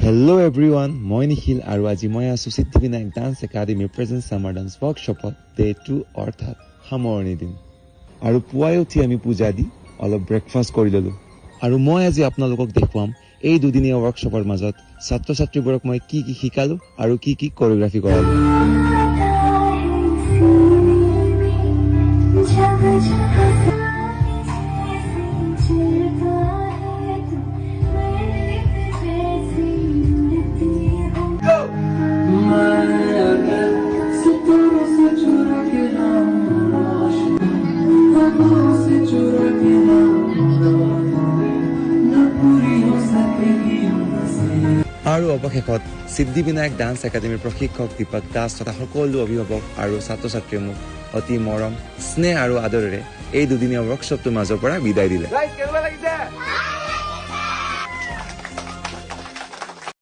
Hello everyone, মই নিখিল আৰু আজি মই আছো সিদ্ধিবিনায়ক ডান্স একাডেমীৰ প্ৰেজেন্ট সামাৰ ডান্স ৱৰ্কশ্বপত ডে 2 অৰ্থাৎ সামৰণি দিন আৰু পুৱাই উঠি আমি পূজা দি অলপ ব্ৰেকফাষ্ট কৰি ললো আৰু মই আজি আপোনালোকক দেখুৱাম এই দুদিনীয়া ৱৰ্কশ্বপৰ মাজত ছাত্ৰ ছাত্ৰীবোৰক মই কি শিকালো আৰু কি কোৰিওগ্ৰাফি কৰালো আৰু অৱশেষত সিদ্ধিবিনায়ক ডান্স একাডেমীৰ প্ৰশিক্ষক দীপক দাস তথা সকলো অভিভাৱক আৰু ছাত্ৰ ছাত্ৰীয়ে মোক অতি মৰম স্নেহ আৰু আদৰেৰে এই দুদিনীয়া ৱৰ্কশ্বপটোৰ মাজৰ পৰা বিদায় দিলে।